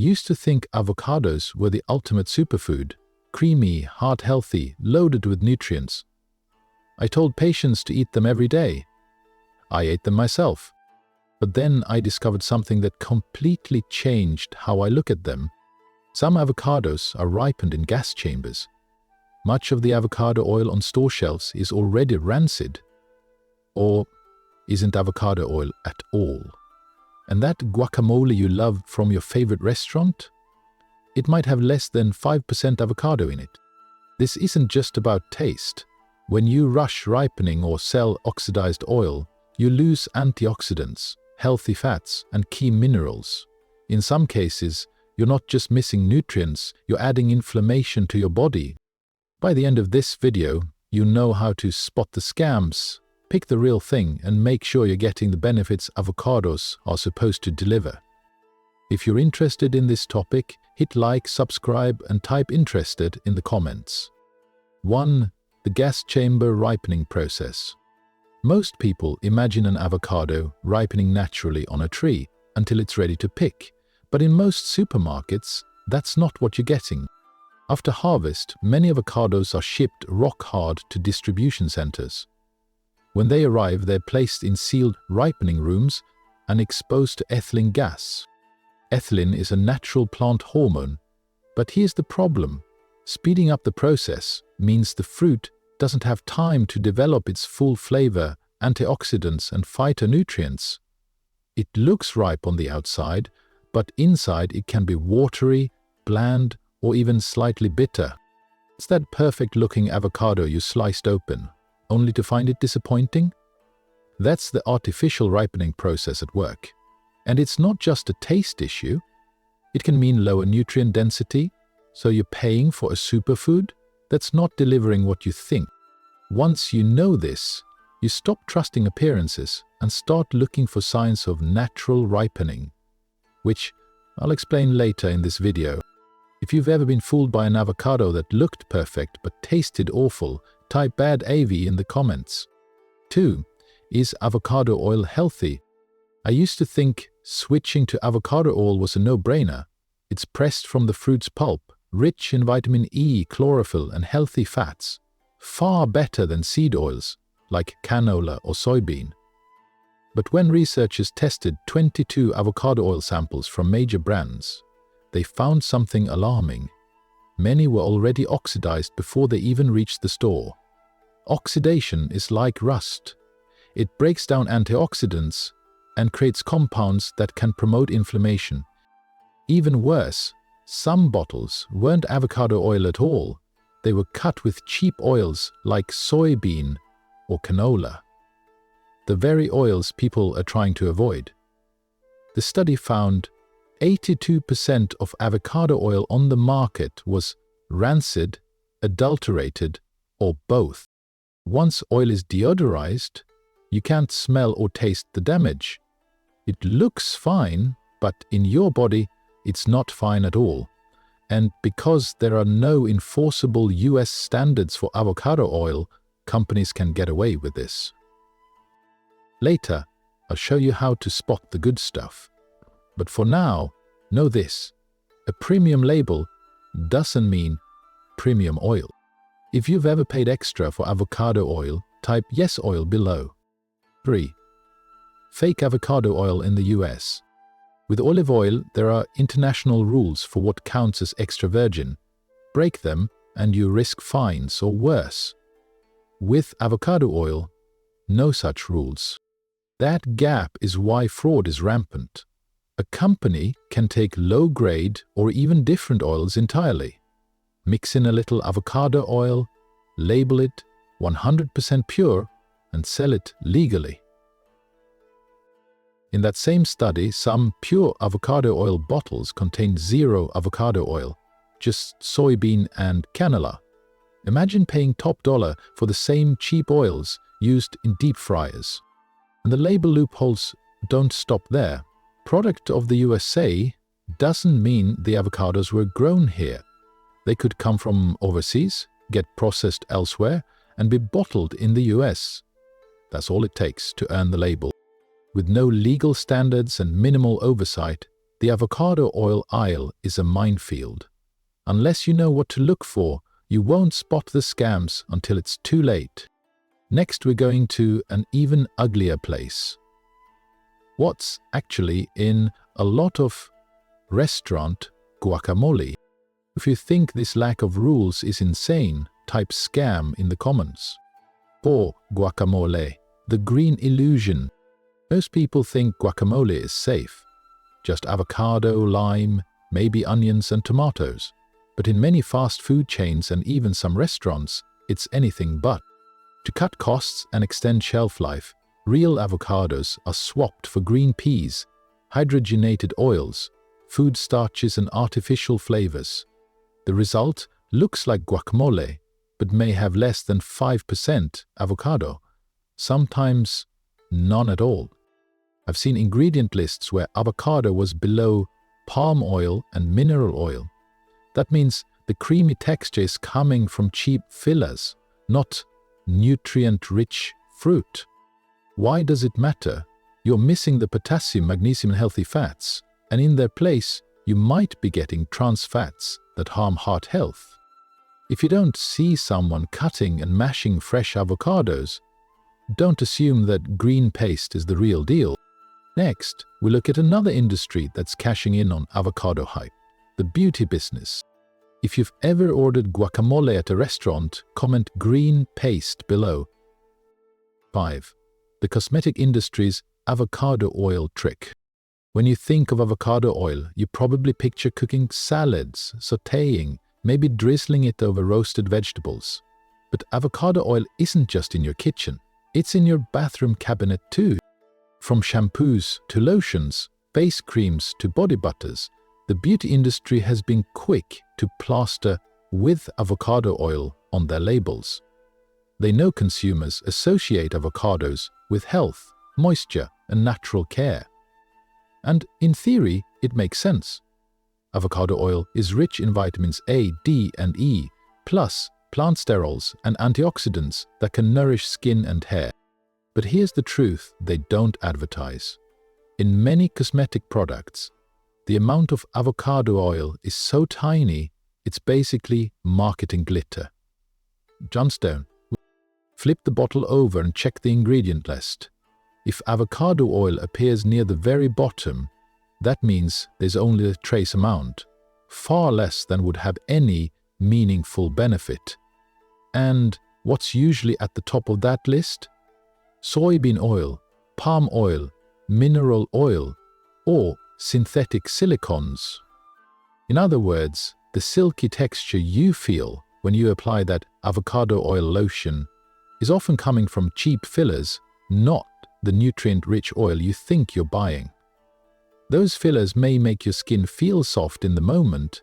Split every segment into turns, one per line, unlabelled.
used to think avocados were the ultimate superfood, creamy, heart-healthy, loaded with nutrients. I told patients to eat them every day. I ate them myself. But then I discovered something that completely changed how I look at them. Some avocados are ripened in gas chambers. Much of the avocado oil on store shelves is already rancid, or isn't avocado oil at all. And that guacamole you love from your favorite restaurant? It might have less than 5% avocado in it. This isn't just about taste. When you rush ripening or sell oxidized oil, you lose antioxidants, healthy fats, and key minerals. In some cases, you're not just missing nutrients, you're adding inflammation to your body. By the end of this video, you know how to spot the scams, pick the real thing, and make sure you're getting the benefits avocados are supposed to deliver. If you're interested in this topic, hit like, subscribe, and type interested in the comments. 1. The gas chamber ripening process. Most people imagine an avocado ripening naturally on a tree until it's ready to pick, but in most supermarkets, that's not what you're getting. After harvest, many avocados are shipped rock hard to distribution centers. When they arrive, they're placed in sealed ripening rooms and exposed to ethylene gas. Ethylene is a natural plant hormone, but here's the problem. Speeding up the process means the fruit doesn't have time to develop its full flavor, antioxidants, and phytonutrients. It looks ripe on the outside, but inside it can be watery, bland, or even slightly bitter. It's that perfect-looking avocado you sliced open, only to find it disappointing? That's the artificial ripening process at work. And it's not just a taste issue. It can mean lower nutrient density, so you're paying for a superfood that's not delivering what you think. Once you know this, you stop trusting appearances and start looking for signs of natural ripening, which I'll explain later in this video. If you've ever been fooled by an avocado that looked perfect but tasted awful, type bad AV in the comments. 2. Is avocado oil healthy? I used to think switching to avocado oil was a no-brainer. It's pressed from the fruit's pulp, rich in vitamin E, chlorophyll, and healthy fats. Far better than seed oils, like canola or soybean. But when researchers tested 22 avocado oil samples from major brands, they found something alarming. Many were already oxidized before they even reached the store. Oxidation is like rust. It breaks down antioxidants and creates compounds that can promote inflammation. Even worse, some bottles weren't avocado oil at all. They were cut with cheap oils like soybean or canola, the very oils people are trying to avoid. The study found 82% of avocado oil on the market was rancid, adulterated, or both. Once oil is deodorized, you can't smell or taste the damage. It looks fine, but in your body, it's not fine at all. And because there are no enforceable US standards for avocado oil, companies can get away with this. Later, I'll show you how to spot the good stuff. But for now, know this. A premium label doesn't mean premium oil. If you've ever paid extra for avocado oil, type yes oil below. 3. Fake avocado oil in the US. With olive oil, there are international rules for what counts as extra virgin. Break them and you risk fines or worse. With avocado oil, no such rules. That gap is why fraud is rampant. A company can take low-grade or even different oils entirely. Mix in a little avocado oil, label it 100% pure, and sell it legally. In that same study, some pure avocado oil bottles contained zero avocado oil, just soybean and canola. Imagine paying top dollar for the same cheap oils used in deep fryers. And the label loopholes don't stop there. Product of the USA doesn't mean the avocados were grown here. They could come from overseas, get processed elsewhere, and be bottled in the US. That's all it takes to earn the label. With no legal standards and minimal oversight, The avocado oil aisle is a minefield. Unless you know what to look for, you won't spot the scams until it's too late. Next, we're going to an even uglier place. What's actually in a lot of restaurant guacamole? If you think this lack of rules is insane, type scam in the comments. Or guacamole, the green illusion. Most people think guacamole is safe. Just avocado, lime, maybe onions and tomatoes. But in many fast food chains and even some restaurants, it's anything but. To cut costs and extend shelf life, real avocados are swapped for green peas, hydrogenated oils, food starches and artificial flavors. The result looks like guacamole, but may have less than 5% avocado, sometimes none at all. I've seen ingredient lists where avocado was below palm oil and mineral oil. That means the creamy texture is coming from cheap fillers, not nutrient-rich fruit. Why does it matter? You're missing the potassium, magnesium and healthy fats, and in their place, you might be getting trans fats that harm heart health. If you don't see someone cutting and mashing fresh avocados, don't assume that green paste is the real deal. Next, we look at another industry that's cashing in on avocado hype, the beauty business. If you've ever ordered guacamole at a restaurant, comment green paste below. 5. The cosmetic industry's avocado oil trick. When you think of avocado oil, you probably picture cooking salads, sautéing, maybe drizzling it over roasted vegetables. But avocado oil isn't just in your kitchen, it's in your bathroom cabinet too. From shampoos to lotions, face creams to body butters, the beauty industry has been quick to plaster with avocado oil on their labels. They know consumers associate avocados with health, moisture, and natural care. And in theory, it makes sense. Avocado oil is rich in vitamins A, D, and E, plus plant sterols and antioxidants that can nourish skin and hair. But here's the truth they don't advertise. In many cosmetic products, the amount of avocado oil is so tiny, it's basically marketing glitter. Johnstone. Flip the bottle over and check the ingredient list. If avocado oil appears near the very bottom, that means there's only a trace amount, far less than would have any meaningful benefit. And what's usually at the top of that list? Soybean oil, palm oil, mineral oil, or synthetic silicones. In other words, the silky texture you feel when you apply that avocado oil lotion is often coming from cheap fillers, not the nutrient-rich oil you think you're buying. Those fillers may make your skin feel soft in the moment,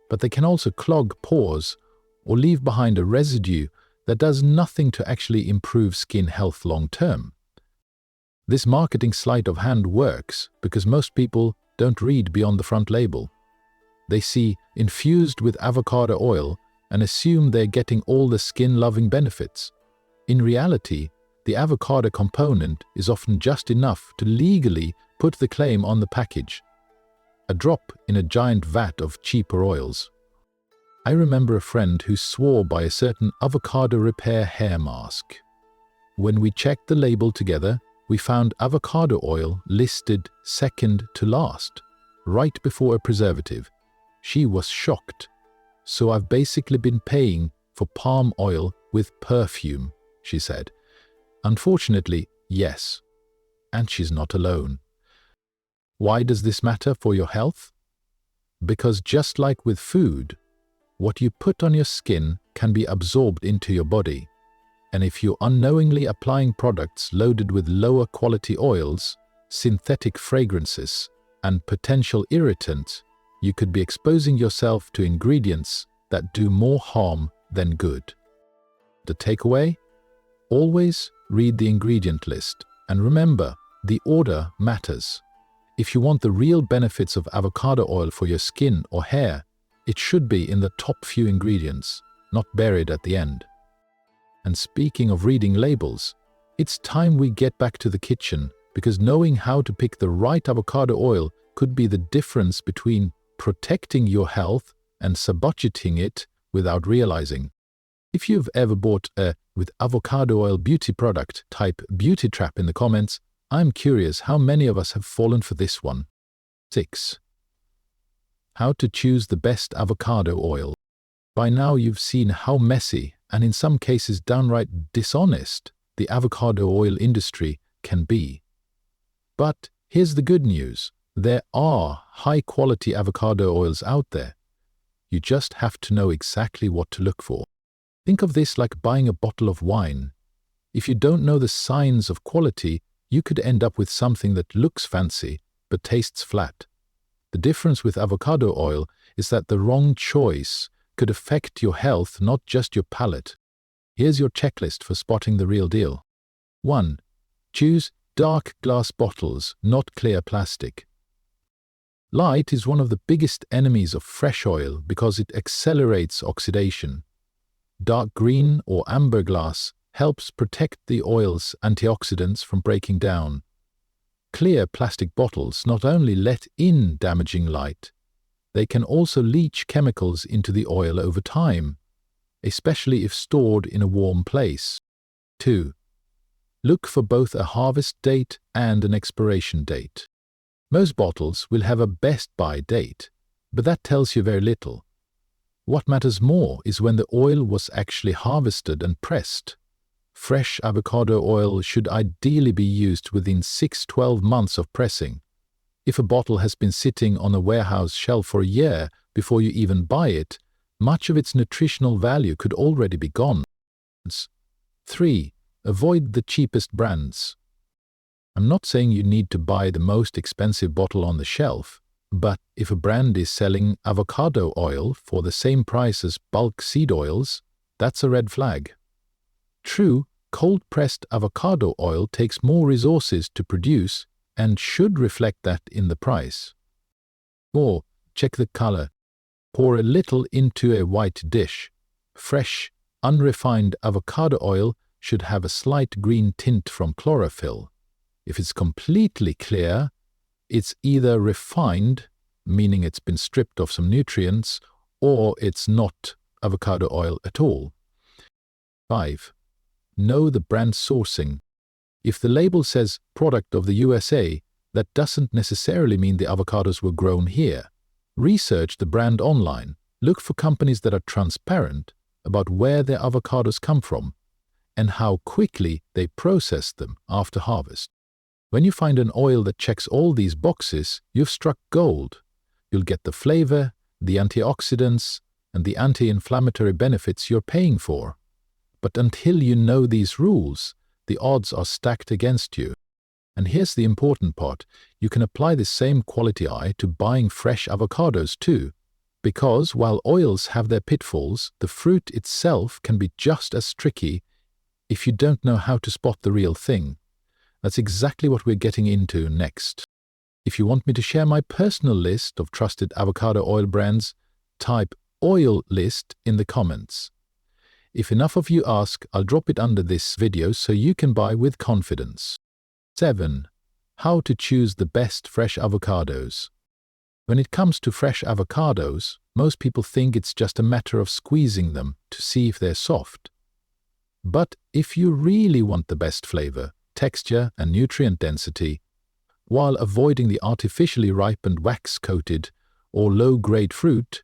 but they can also clog pores or leave behind a residue that does nothing to actually improve skin health long-term. This marketing sleight of hand works because most people don't read beyond the front label. They see infused with avocado oil and assume they're getting all the skin-loving benefits. In reality, the avocado component is often just enough to legally put the claim on the package, a drop in a giant vat of cheaper oils. I remember a friend who swore by a certain avocado repair hair mask. When we checked the label together, we found avocado oil listed second to last, right before a preservative. She was shocked. So I've basically been paying for palm oil with perfume, she said. Unfortunately, yes. And she's not alone. Why does this matter for your health? Because just like with food, what you put on your skin can be absorbed into your body. And if you're unknowingly applying products loaded with lower quality oils, synthetic fragrances, and potential irritants, you could be exposing yourself to ingredients that do more harm than good. The takeaway? Always read the ingredient list, and remember, the order matters. If you want the real benefits of avocado oil for your skin or hair, it should be in the top few ingredients, not buried at the end. And speaking of reading labels, it's time we get back to the kitchen, because knowing how to pick the right avocado oil could be the difference between protecting your health and sabotaging it without realizing. If you've ever bought a with avocado oil beauty product, type beauty trap in the comments. I'm curious how many of us have fallen for this one. 6. How to choose the best avocado oil. By now you've seen how messy, and in some cases downright dishonest, the avocado oil industry can be. But here's the good news. There are high-quality avocado oils out there. You just have to know exactly what to look for. Think of this like buying a bottle of wine. If you don't know the signs of quality, you could end up with something that looks fancy but tastes flat. The difference with avocado oil is that the wrong choice could affect your health, not just your palate. Here's your checklist for spotting the real deal. 1. Choose dark glass bottles, not clear plastic. Light is one of the biggest enemies of fresh oil because it accelerates oxidation. Dark green or amber glass helps protect the oil's antioxidants from breaking down. Clear plastic bottles not only let in damaging light, they can also leach chemicals into the oil over time, especially if stored in a warm place. 2. Look for both a harvest date and an expiration date. Most bottles will have a best by date, but that tells you very little. What matters more is when the oil was actually harvested and pressed. Fresh avocado oil should ideally be used within 6-12 months of pressing. If a bottle has been sitting on a warehouse shelf for a year before you even buy it, much of its nutritional value could already be gone. 3. Avoid the cheapest brands. I'm not saying you need to buy the most expensive bottle on the shelf, but if a brand is selling avocado oil for the same price as bulk seed oils, that's a red flag. True, cold-pressed avocado oil takes more resources to produce and should reflect that in the price. 4. Check the color. Pour a little into a white dish. Fresh, unrefined avocado oil should have a slight green tint from chlorophyll. If it's completely clear, it's either refined, meaning it's been stripped of some nutrients, or it's not avocado oil at all. 5. Know the brand sourcing. If the label says product of the USA, that doesn't necessarily mean the avocados were grown here. Research the brand online. Look for companies that are transparent about where their avocados come from and how quickly they process them after harvest. When you find an oil that checks all these boxes, you've struck gold. You'll get the flavor, the antioxidants, and the anti-inflammatory benefits you're paying for. But until you know these rules, the odds are stacked against you. And here's the important part. You can apply the same quality eye to buying fresh avocados too. Because while oils have their pitfalls, the fruit itself can be just as tricky if you don't know how to spot the real thing. That's exactly what we're getting into next. If you want me to share my personal list of trusted avocado oil brands, type oil list in the comments. If enough of you ask, I'll drop it under this video so you can buy with confidence. 7. How to choose the best fresh avocados. When it comes to fresh avocados, most people think it's just a matter of squeezing them to see if they're soft. But if you really want the best flavor, texture, and nutrient density, while avoiding the artificially ripened wax-coated or low-grade fruit,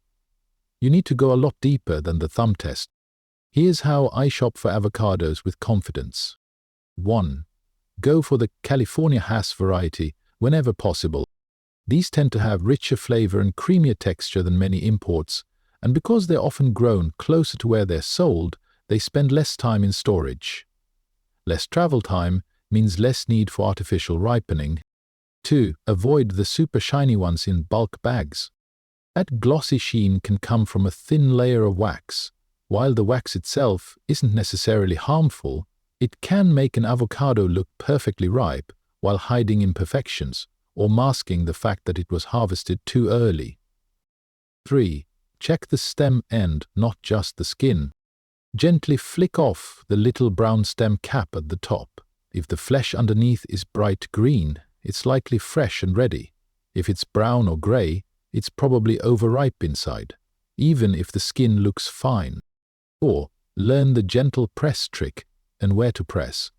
you need to go a lot deeper than the thumb test. Here's how I shop for avocados with confidence. 1. Go for the California Hass variety whenever possible. These tend to have richer flavor and creamier texture than many imports, and because they're often grown closer to where they're sold, they spend less time in storage. Less travel time means less need for artificial ripening. 2. Avoid the super shiny ones in bulk bags. That glossy sheen can come from a thin layer of wax. While the wax itself isn't necessarily harmful, it can make an avocado look perfectly ripe while hiding imperfections or masking the fact that it was harvested too early. 3. Check the stem end, not just the skin. Gently flick off the little brown stem cap at the top. If the flesh underneath is bright green, it's likely fresh and ready. If it's brown or gray, it's probably overripe inside, even if the skin looks fine. Or learn the gentle press trick and where to press.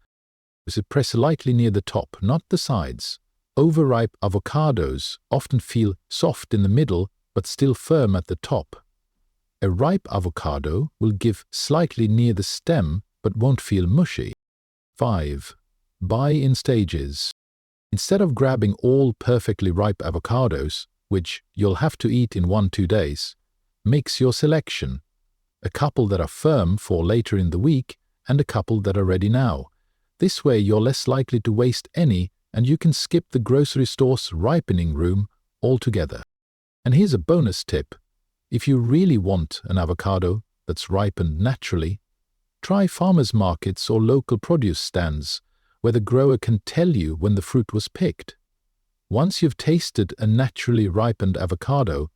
Press lightly near the top, not the sides. Overripe avocados often feel soft in the middle but still firm at the top. A ripe avocado will give slightly near the stem but won't feel mushy. 5. Buy in stages. Instead of grabbing all perfectly ripe avocados, which you'll have to eat in 1-2 days, mix your selection. A couple that are firm for later in the week and a couple that are ready now. This way you're less likely to waste any and you can skip the grocery store's ripening room altogether. And here's a bonus tip. If you really want an avocado that's ripened naturally, try farmers markets or local produce stands where the grower can tell you when the fruit was picked. Once you've tasted a naturally ripened avocado,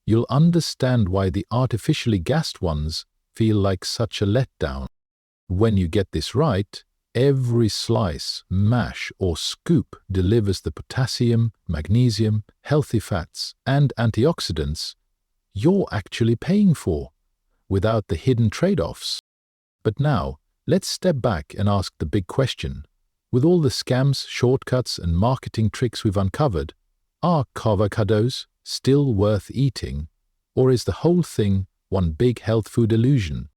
you'll understand why the artificially gassed ones feel like such a letdown. When you get this right, every slice, mash, or scoop delivers the potassium, magnesium, healthy fats, and antioxidants you're actually paying for, without the hidden trade-offs. But now, let's step back and ask the big question. With all the scams, shortcuts, and marketing tricks we've uncovered, are avocados still worth eating, or is the whole thing one big health food illusion?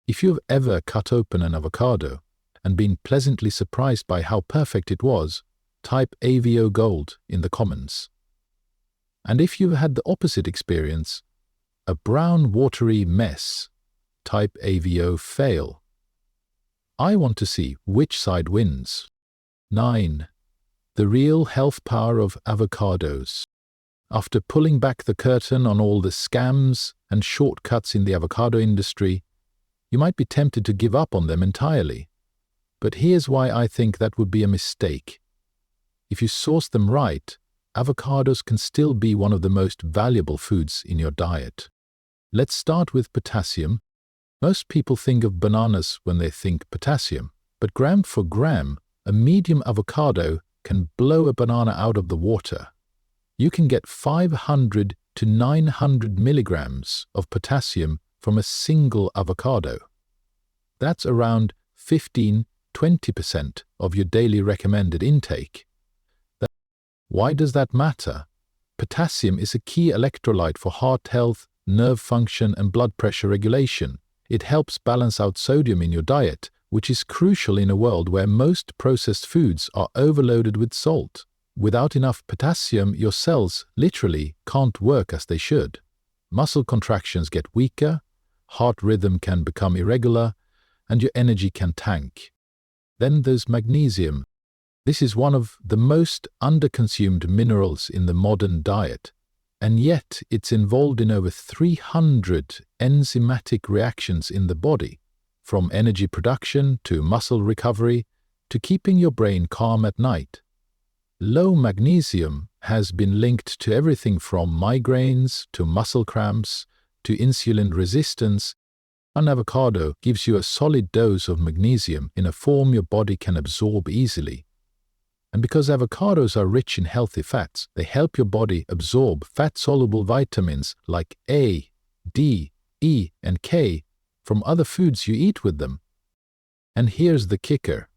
If you've ever cut open an avocado and been pleasantly surprised by how perfect it was, type AVO Gold in the comments. And if you've had the opposite experience, a brown watery mess, type AVO Fail. I want to see which side wins. 9. The real health power of avocados. After pulling back the curtain on all the scams and shortcuts in the avocado industry, you might be tempted to give up on them entirely. But here's why I think that would be a mistake. If you source them right, avocados can still be one of the most valuable foods in your diet. Let's start with potassium. Most people think of bananas when they think potassium, but gram for gram, a medium avocado can blow a banana out of the water. You can get 500 to 900 milligrams of potassium from a single avocado. That's around 15–20% of your daily recommended intake. Why does that matter? Potassium is a key electrolyte for heart health, nerve function, and blood pressure regulation. It helps balance out sodium in your diet, which is crucial in a world where most processed foods are overloaded with salt. Without enough potassium, your cells literally can't work as they should. Muscle contractions get weaker, heart rhythm can become irregular, and your energy can tank. Then there's magnesium. This is one of the most underconsumed minerals in the modern diet, and yet it's involved in over 300 enzymatic reactions in the body, from energy production to muscle recovery to keeping your brain calm at night. Low magnesium has been linked to everything from migraines to muscle cramps to insulin resistance. An avocado gives you a solid dose of magnesium in a form your body can absorb easily. And because avocados are rich in healthy fats, they help your body absorb fat-soluble vitamins like A, D, E, and K from other foods you eat with them. And here's the kicker.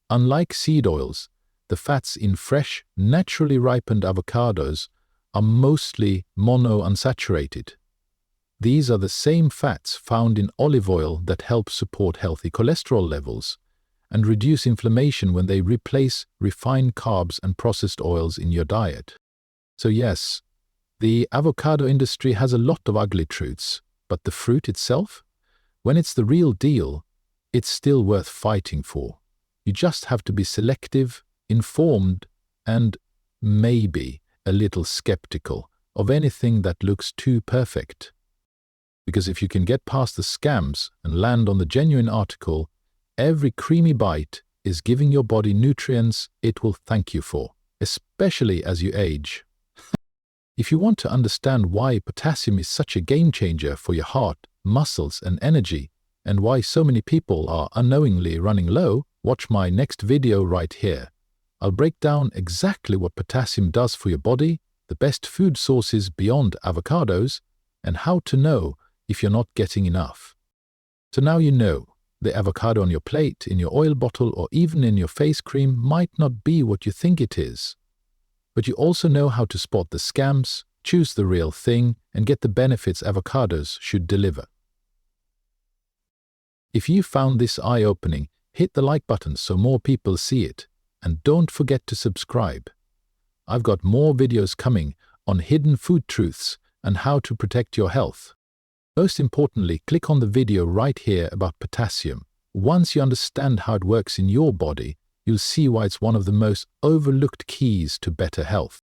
Unlike seed oils, the fats in fresh, naturally ripened avocados are mostly monounsaturated. These are the same fats found in olive oil that help support healthy cholesterol levels and reduce inflammation when they replace refined carbs and processed oils in your diet. So yes, the avocado industry has a lot of ugly truths, but the fruit itself, when it's the real deal, it's still worth fighting for. You just have to be selective, informed, and maybe a little skeptical of anything that looks too perfect. Because if you can get past the scams and land on the genuine article, every creamy bite is giving your body nutrients it will thank you for, especially as you age. If you want to understand why potassium is such a game changer for your heart, muscles, and energy, and why so many people are unknowingly running low, watch my next video right here. I'll break down exactly what potassium does for your body, the best food sources beyond avocados, and how to know if you're not getting enough. So now you know, the avocado on your plate, in your oil bottle, or even in your face cream might not be what you think it is. But you also know how to spot the scams, choose the real thing, and get the benefits avocados should deliver. If you found this eye-opening, hit the like button so more people see it, and don't forget to subscribe. I've got more videos coming on hidden food truths and how to protect your health. Most importantly, click on the video right here about potassium. Once you understand how it works in your body, you'll see why it's one of the most overlooked keys to better health.